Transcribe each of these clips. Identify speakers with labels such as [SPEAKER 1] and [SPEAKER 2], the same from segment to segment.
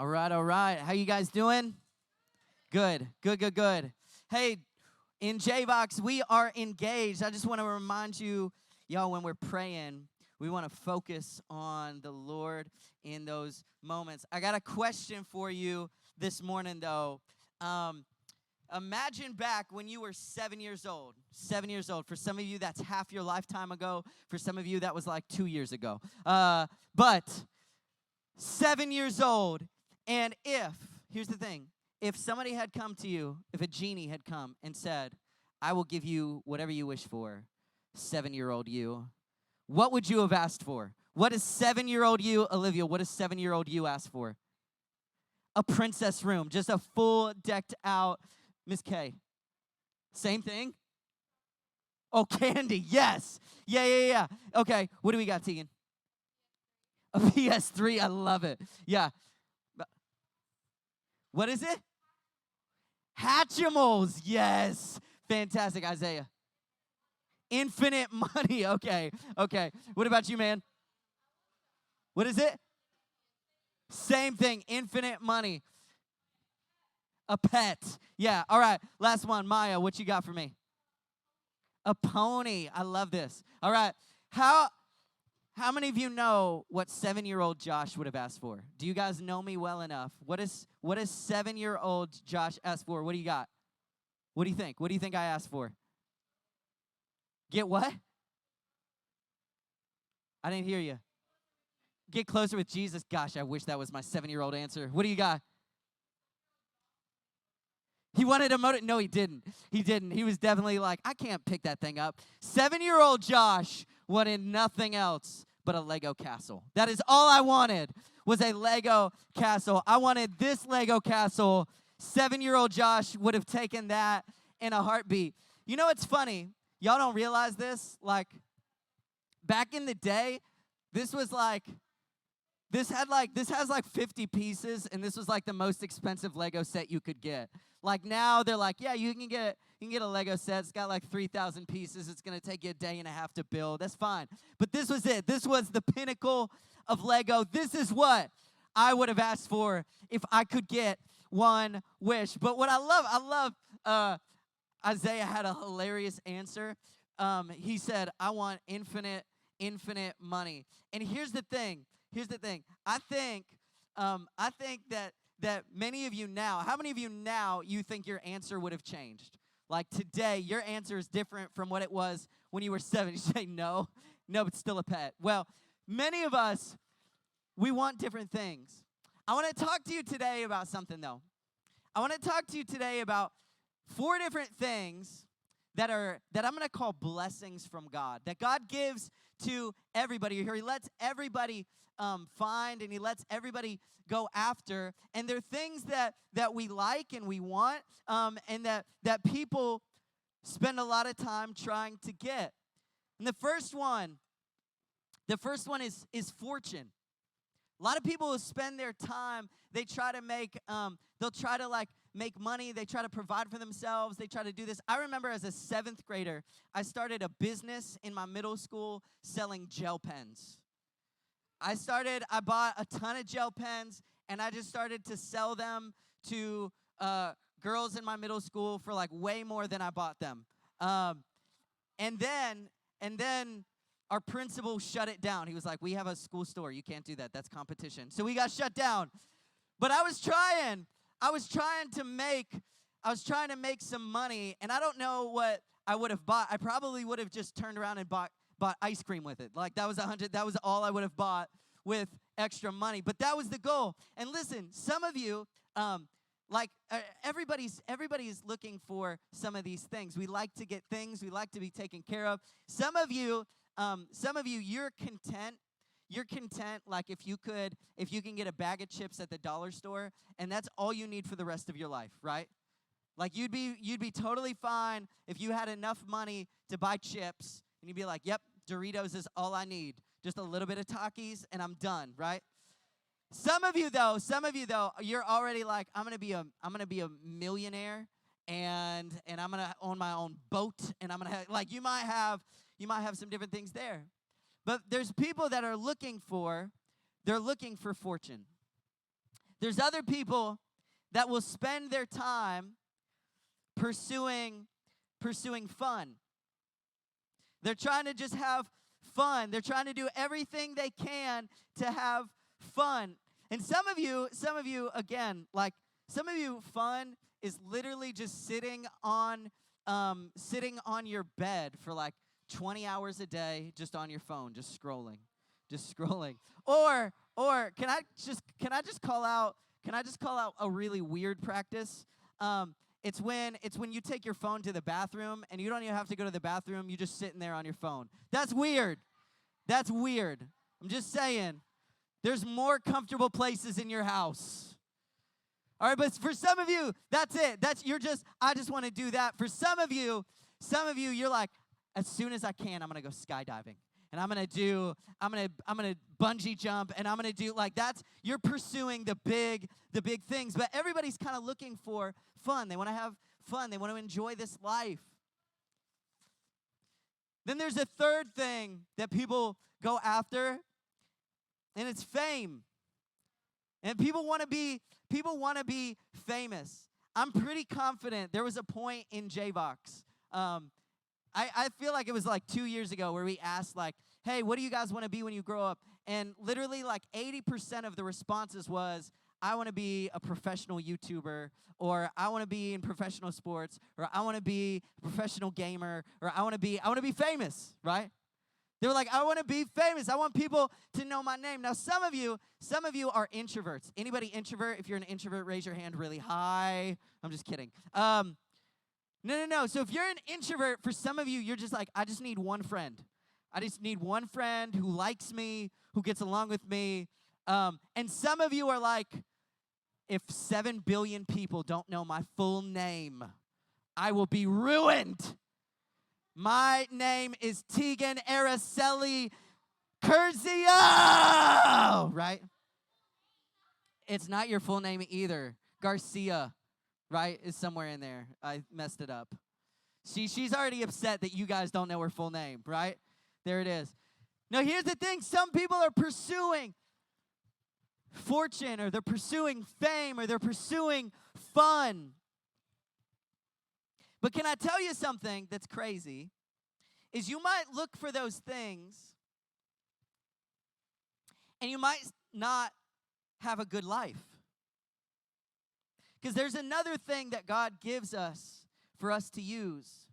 [SPEAKER 1] All right, all right. How you guys doing? Good, good, good, good. Hey, in J-Box, we are engaged. I just want to remind you, y'all, when we're praying, we want to focus on the Lord in those moments. I got a question for you this morning, though. Imagine back when you were 7 years old. 7 years old. For some of you, that's half your lifetime ago. For some of you, that was like 2 years ago. But 7 years old, and here's the thing, if somebody had come to you, if a genie had come and said, I will give you whatever you wish for, 7-year-old you, what would you have asked for? What is 7-year-old you, Olivia, what does 7-year-old you ask for? A princess room, just a full decked out. Miss K, same thing? Oh, candy, yes. Yeah. Okay, what do we got, Tegan? A PS3, I love it. Yeah. What is it? Hatchimals, yes. Fantastic, Isaiah. Infinite money, okay. What about you, man? What is it? Same thing, infinite money. A pet, yeah. All right, last one. Maya, what you got for me? A pony, I love this. All right, How many of you know what 7-year-old Josh would have asked for? Do you guys know me well enough? What is 7-year-old Josh asked for? What do you got? What do you think? What do you think I asked for? Get what? I didn't hear you. Get closer with Jesus. Gosh, I wish that was my 7-year-old answer. What do you got? He wanted a motor. No, he didn't. He was definitely like, I can't pick that thing up. 7-year-old Josh wanted nothing else but a Lego castle. That is all I wanted, was a Lego castle. I wanted this Lego castle. 7-year-old Josh would have taken that in a heartbeat. You know what's funny? Y'all don't realize this? Like, back in the day, this has like 50 pieces, and this was like the most expensive Lego set you could get. Like now, they're like, yeah, you can get a Lego set. It's got like 3,000 pieces. It's going to take you a day and a half to build. That's fine. But this was it. This was the pinnacle of Lego. This is what I would have asked for if I could get one wish. But what I love, Isaiah had a hilarious answer. He said, I want infinite money. And here's the thing. I think that many of you now, how many of you now you think your answer would have changed? Like today, your answer is different from what it was when you were 7. You say, no, but still a pet. Well, many of us, we want different things. I want to talk to you today about something, though. I want to talk to you today about 4 different things that I'm going to call blessings from God, that God gives to everybody. He lets everybody find, and he lets everybody go after. And they're things that we like and we want, and that people spend a lot of time trying to get. And the first one is fortune. A lot of people who spend their time, they try to make, they'll try to like make money. They try to provide for themselves. They try to do this. I remember as a 7th grader, I started a business in my middle school selling gel pens. I bought a ton of gel pens, and I just started to sell them to girls in my middle school for like way more than I bought them. And then our principal shut it down. He was like, we have a school store. You can't do that. That's competition. So we got shut down. But I was trying to make some money, and I don't know what I would have bought. I probably would have just turned around and bought ice cream with it. Like that was all I would have bought with extra money. But that was the goal. And listen, some of you, everybody's looking for some of these things. We like to get things. We like to be taken care of. Some of you, you're content. You're content, like if you can get a bag of chips at the dollar store, and that's all you need for the rest of your life, right? Like you'd be totally fine if you had enough money to buy chips, and you'd be like, yep, Doritos is all I need. Just a little bit of Takis, and I'm done, right? Some of you though, you're already like, I'm gonna be a millionaire, and I'm gonna own my own boat, and I'm gonna have, like you might have some different things there. But there's people that are looking for fortune. There's other people that will spend their time pursuing fun. They're trying to just have fun. They're trying to do everything they can to have fun. And some of you, again, like some of you, fun is literally just sitting on your bed for like 20 hours a day, just on your phone, just scrolling. Or can I just call out a really weird practice? It's when you take your phone to the bathroom and you don't even have to go to the bathroom. You're just sitting there on your phone. That's weird. I'm just saying. There's more comfortable places in your house. All right, but for some of you, that's it. I just want to do that. For some of you, you're like, as soon as I can, I'm gonna go skydiving. And I'm gonna bungee jump, and I'm gonna do like you're pursuing the big things. But everybody's kind of looking for fun. They want to have fun. They want to enjoy this life. Then there's a third thing that people go after, and it's fame. And people want to be famous. I'm pretty confident there was a point in JVox. I feel like it was like 2 years ago where we asked like, hey, what do you guys want to be when you grow up? And literally like 80% of the responses was, I want to be a professional YouTuber, or I want to be in professional sports, or I want to be a professional gamer, or I want to be famous, right? They were like, I want to be famous. I want people to know my name. Now, some of you are introverts. Anybody introvert? If you're an introvert, raise your hand really high. I'm just kidding. No. So if you're an introvert, for some of you, you're just like, I just need one friend. I just need one friend who likes me, who gets along with me. And some of you are like, if 7 billion people don't know my full name, I will be ruined. My name is Tegan Araceli Curzio, right? It's not your full name either. Garcia, right, is somewhere in there. I messed it up. She's already upset that you guys don't know her full name, right? There it is. Now, here's the thing. Some people are pursuing fortune, or they're pursuing fame, or they're pursuing fun. But can I tell you something that's crazy? Is you might look for those things, and you might not have a good life. Because there's another thing that God gives us for us to use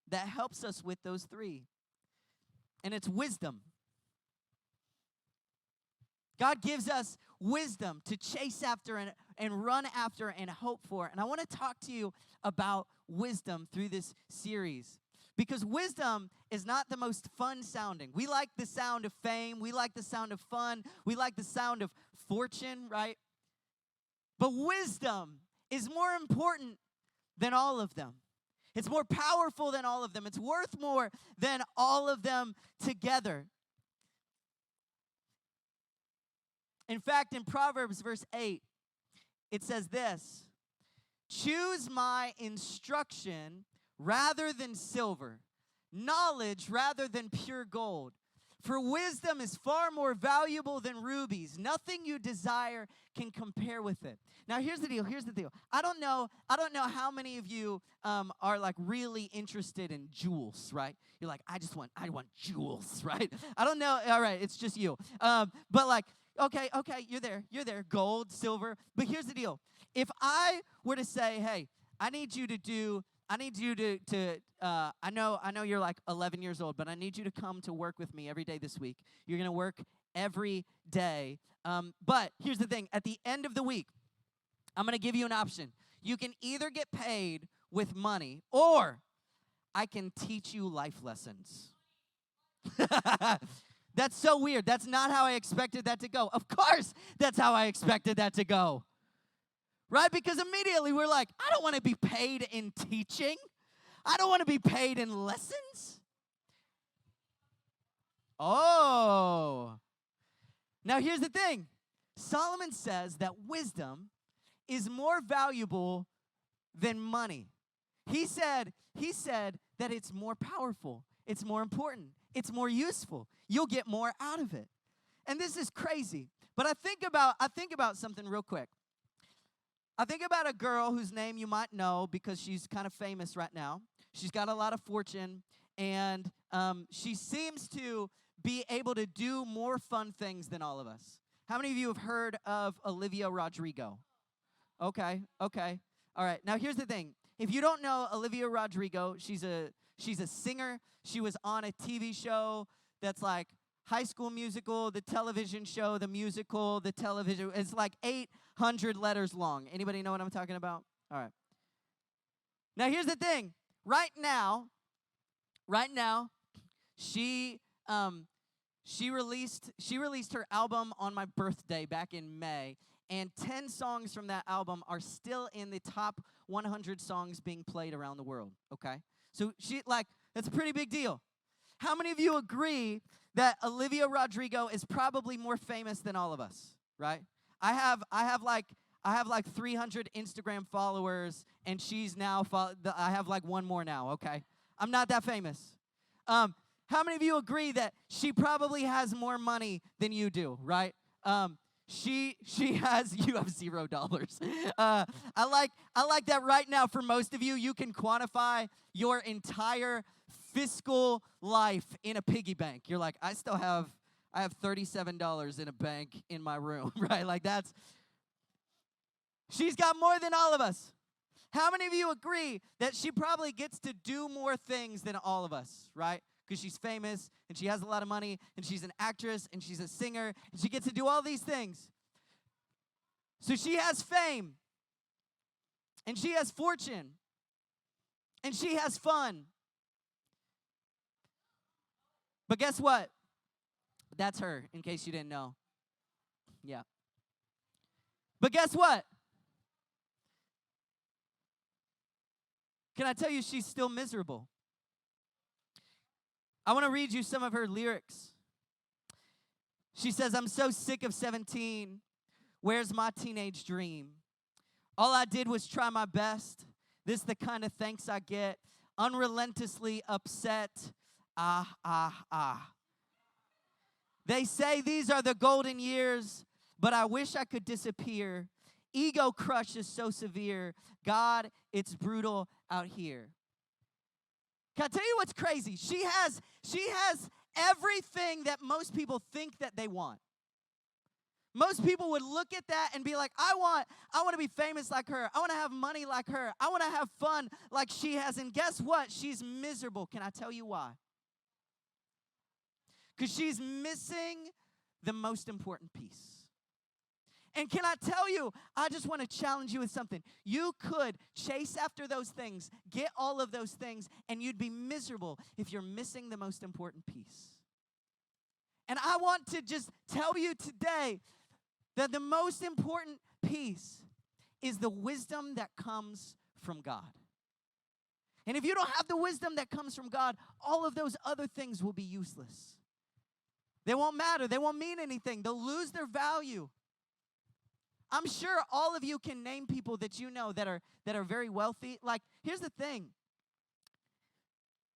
[SPEAKER 1] that helps us with those three. And it's wisdom. God gives us wisdom to chase after and run after and hope for. And I want to talk to you about wisdom through this series. Because wisdom is not the most fun sounding. We like the sound of fame. We like the sound of fun. We like the sound of fortune, right? But wisdom is more important than all of them. It's more powerful than all of them. It's worth more than all of them together. In fact, in Proverbs verse 8, it says this: choose my instruction rather than silver, knowledge rather than pure gold. For wisdom is far more valuable than rubies. Nothing you desire can compare with it. Now, here's the deal. I don't know how many of you are like really interested in jewels, right? You're like, I want jewels, right? I don't know. All right, it's just you. But like, okay, you're there. Gold, silver. But here's the deal. If I were to say, hey, I need you to I know you're like 11 years old, but I need you to come to work with me every day this week. You're going to work every day. But here's the thing. At the end of the week, I'm going to give you an option. You can either get paid with money, or I can teach you life lessons. That's so weird. That's not how I expected that to go. Of course, that's how I expected that to go. Right? Because immediately we're like, I don't want to be paid in teaching. I don't want to be paid in lessons. Oh. Now here's the thing. Solomon says that wisdom is more valuable than money. He said that it's more powerful. It's more important. It's more useful. You'll get more out of it. And this is crazy. But I think about something real quick. I think about a girl whose name you might know because she's kind of famous right now. She's got a lot of fortune, and she seems to be able to do more fun things than all of us. How many of you have heard of Olivia Rodrigo? Okay. All right. Now here's the thing. If you don't know Olivia Rodrigo, she's a singer. She was on a TV show that's like High School Musical, the television show, the musical, the television. It's like 800 letters long. Anybody know what I'm talking about? All right. Now here's the thing. Right now, she released her album on my birthday back in May, and 10 songs from that album are still in the top 100 songs being played around the world, okay? So that's a pretty big deal. How many of you agree that Olivia Rodrigo is probably more famous than all of us, right? I have like 300 Instagram followers, and she's now I have like one more now, okay? I'm not that famous. How many of you agree that she probably has more money than you do, right? She has, you have $0. I like that right now for most of you, you can quantify your entire fiscal life in a piggy bank. You're like, I have $37 in a bank in my room, right? Like she's got more than all of us. How many of you agree that she probably gets to do more things than all of us, right? Because she's famous, and she has a lot of money, and she's an actress, and she's a singer, and she gets to do all these things. So she has fame, and she has fortune, and she has fun. But guess what? That's her, in case you didn't know. Yeah. But guess what? Can I tell you she's still miserable? I want to read you some of her lyrics. She says, I'm so sick of 17. Where's my teenage dream? All I did was try my best. This the kind of thanks I get. Unrelentlessly upset. Ah. They say these are the golden years, but I wish I could disappear. Ego crush is so severe. God, it's brutal out here. Can I tell you what's crazy? She has everything that most people think that they want. Most people would look at that and be like, I want to be famous like her. I want to have money like her. I want to have fun like she has. And guess what? She's miserable. Can I tell you why? Because she's missing the most important piece. And can I tell you, I just want to challenge you with something. You could chase after those things, get all of those things, and you'd be miserable if you're missing the most important piece. And I want to just tell you today that the most important piece is the wisdom that comes from God. And if you don't have the wisdom that comes from God, all of those other things will be useless. They won't matter. They won't mean anything. They'll lose their value. I'm sure all of you can name people that you know that are very wealthy. Like, here's the thing.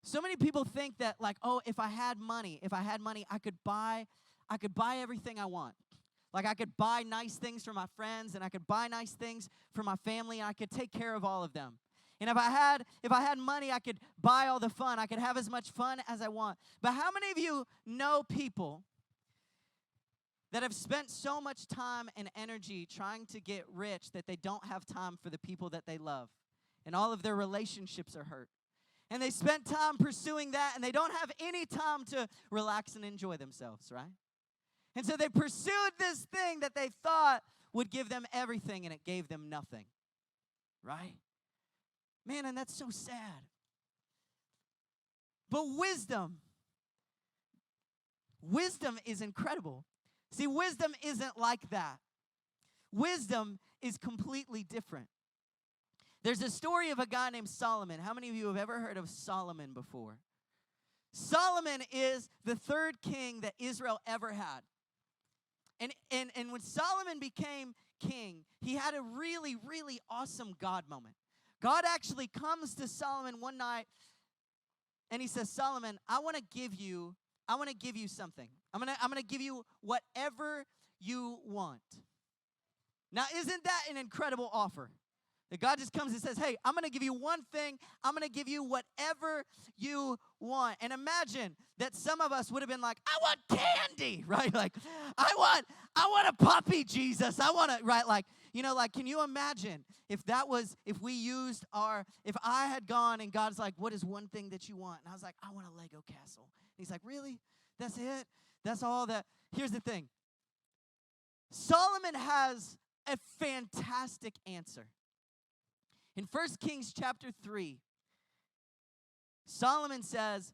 [SPEAKER 1] So many people think that, like, oh, if I had money, I could buy everything I want. Like, I could buy nice things for my friends, and I could buy nice things for my family, and I could take care of all of them. And if I had money, I could buy all the fun. I could have as much fun as I want. But how many of you know people that have spent so much time and energy trying to get rich that they don't have time for the people that they love, and all of their relationships are hurt? And they spent time pursuing that, and they don't have any time to relax and enjoy themselves, right? And so they pursued this thing that they thought would give them everything, and it gave them nothing, right? Man, and that's so sad. But wisdom is incredible. See, wisdom isn't like that. Wisdom is completely different. There's a story of a guy named Solomon. How many of you have ever heard of Solomon before? Solomon is the third king that Israel ever had. And when Solomon became king, he had a really, really awesome God moment. God actually comes to Solomon one night, and he says, Solomon, I want to give you something. I'm gonna give you whatever you want. Now, isn't that an incredible offer? That God just comes and says, hey, I'm going to give you one thing. I'm going to give you whatever you want. And imagine that some of us would have been like, I want candy, right? Like, I want a puppy, Jesus. I want to, right? Like, can you imagine if I had gone and God's like, what is one thing that you want? And I was like, I want a Lego castle. And he's like, really? That's it? That's all that? Here's the thing. Solomon has a fantastic answer. In 1 Kings chapter 3, Solomon says,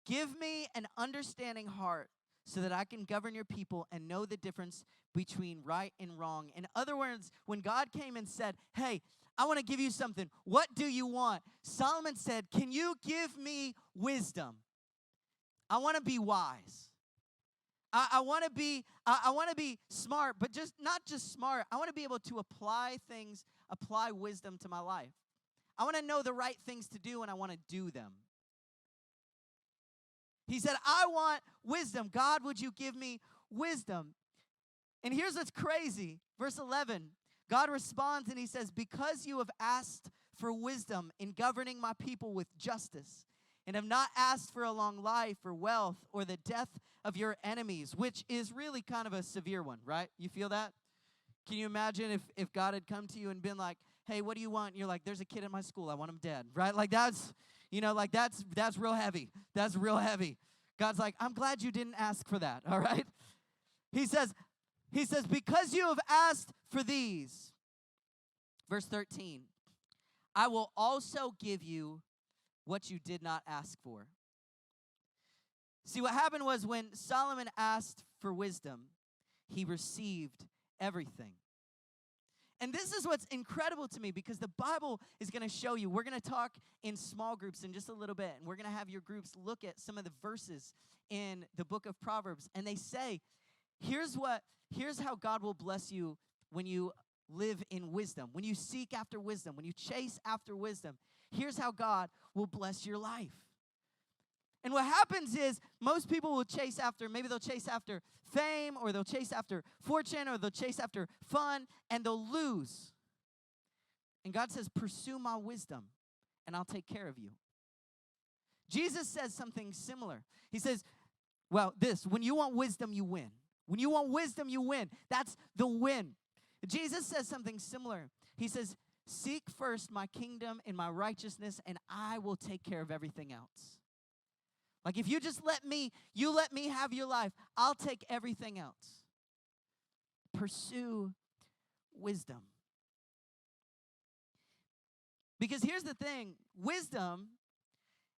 [SPEAKER 1] give me an understanding heart so that I can govern your people and know the difference between right and wrong. In other words, when God came and said, hey, I want to give you something. What do you want? Solomon said, can you give me wisdom? I want to be wise. I want to be smart, but not just smart. I want to be able to apply wisdom to my life. I want to know the right things to do, and I want to do them. He said, I want wisdom. God, would you give me wisdom? And here's what's crazy. Verse 11, God responds and he says, because you have asked for wisdom in governing my people with justice, and have not asked for a long life or wealth or the death of your enemies, which is really kind of a severe one, right? You feel that? Can you imagine if God had come to you and been like, hey, what do you want? And you're like, there's a kid in my school. I want him dead, right? Like that's real heavy. That's real heavy. God's like, I'm glad you didn't ask for that, all right? He says, because you have asked for these, verse 13, I will also give you what you did not ask for. See, what happened was when Solomon asked for wisdom, he received everything. And this is what's incredible to me, because the Bible is going to show you. We're going to talk in small groups in just a little bit, and we're going to have your groups look at some of the verses in the book of Proverbs. And they say, here's how God will bless you when you live in wisdom, when you seek after wisdom, when you chase after wisdom. Here's how God will bless your life. And what happens is most people will chase after fame, or they'll chase after fortune, or they'll chase after fun, and they'll lose. And God says, pursue my wisdom, and I'll take care of you. Jesus says something similar. He says, when you want wisdom, you win. When you want wisdom, you win. That's the win. Jesus says something similar. He says, seek first my kingdom and my righteousness, and I will take care of everything else. Like if you just let me have your life, I'll take everything else. Pursue wisdom. Because here's the thing, wisdom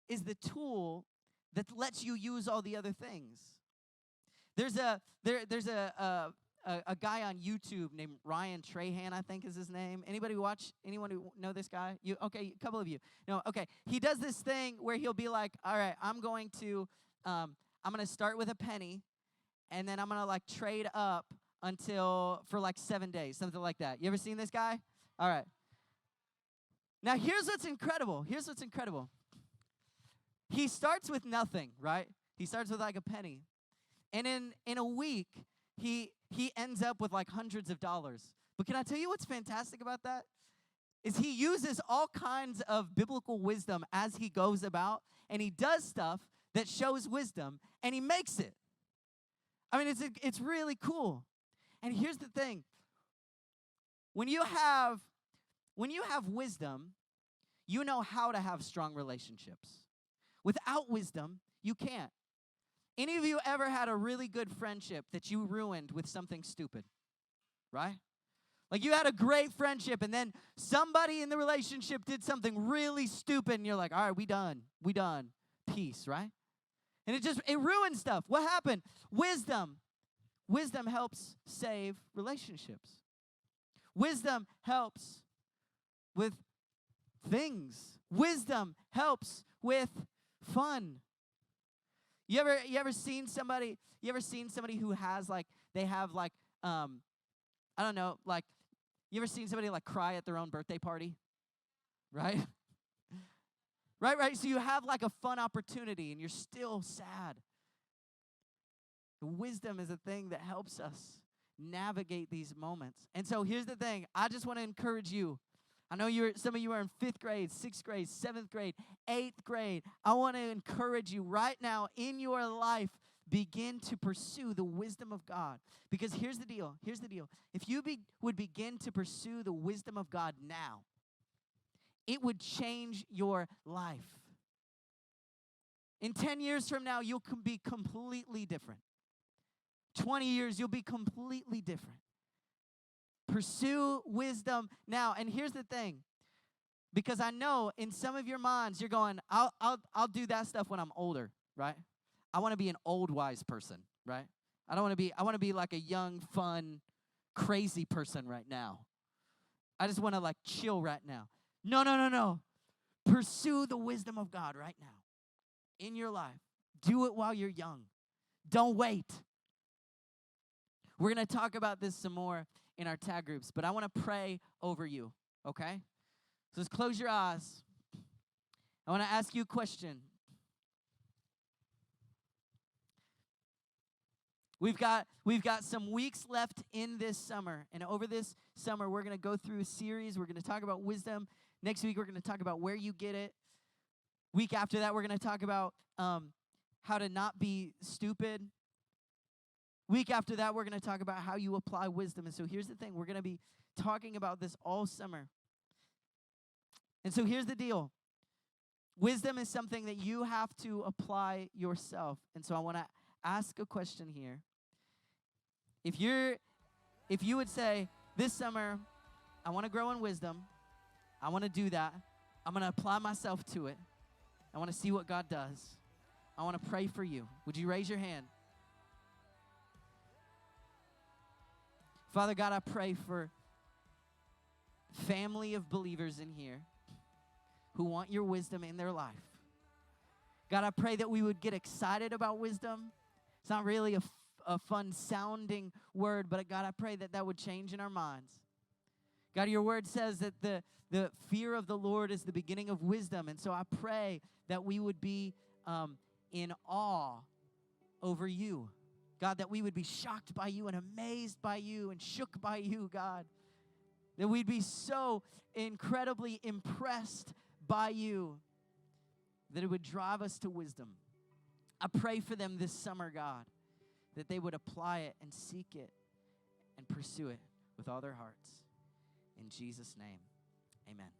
[SPEAKER 1] is the tool that lets you use all the other things. There's a guy on YouTube named Ryan Trahan, I think is his name. Anyone who know this guy? Okay, a couple of you. No, okay. He does this thing where he'll be like, all right, I'm going to start with a penny, and then I'm going to like trade up for like 7 days, something like that. You ever seen this guy? All right. Now, here's what's incredible. He starts with nothing, right? He starts with like a penny. And in a week, he ends up with like hundreds of dollars. But can I tell you what's fantastic about that? Is he uses all kinds of biblical wisdom as he goes about, and he does stuff that shows wisdom, and he makes it. I mean, it's really cool. And here's the thing. When you have wisdom, you know how to have strong relationships. Without wisdom, you can't. Any of you ever had a really good friendship that you ruined with something stupid? Right? Like you had a great friendship, and then somebody in the relationship did something really stupid, and you're like, all right, we done. Peace, right? And it ruins stuff. What happened? Wisdom. Wisdom helps save relationships. Wisdom helps with things. Wisdom helps with fun. You ever seen somebody who has like I don't know, like you ever seen somebody like cry at their own birthday party? Right? Right. So you have like a fun opportunity and you're still sad. The wisdom is a thing that helps us navigate these moments. And so here's the thing. I just want to encourage you. I know some of you are in 5th grade, 6th grade, 7th grade, 8th grade. I want to encourage you right now in your life, begin to pursue the wisdom of God. Because here's the deal. Here's the deal. If you would begin to pursue the wisdom of God now, it would change your life. In 10 years from now, you'll be completely different. 20 years, you'll be completely different. Pursue wisdom now. And here's the thing. Because I know in some of your minds, you're going, I'll do that stuff when I'm older, right? I want to be an old wise person, right? I want to be like a young, fun, crazy person right now. I just want to like chill right now. No. Pursue the wisdom of God right now in your life. Do it while you're young. Don't wait. We're going to talk about this some more in our tag groups, but I want to pray over you, okay? So just close your eyes. I want to ask you a question. We've got some weeks left in this summer, and over this summer, we're going to go through a series. We're going to talk about wisdom. Next week, we're going to talk about where you get it. Week after that, we're going to talk about how to not be stupid. Week after that, we're going to talk about how you apply wisdom. And so here's the thing. We're going to be talking about this all summer. And so here's the deal. Wisdom is something that you have to apply yourself. And so I want to ask a question here. If you would say, this summer, I want to grow in wisdom. I want to do that. I'm going to apply myself to it. I want to see what God does. I want to pray for you. Would you raise your hand? Father God, I pray for family of believers in here who want your wisdom in their life. God, I pray that we would get excited about wisdom. It's not really a fun sounding word, but God, I pray that would change in our minds. God, your word says that the fear of the Lord is the beginning of wisdom. And so I pray that we would be in awe over you. God, that we would be shocked by you and amazed by you and shook by you, God. That we'd be so incredibly impressed by you that it would drive us to wisdom. I pray for them this summer, God, that they would apply it and seek it and pursue it with all their hearts. In Jesus' name, amen.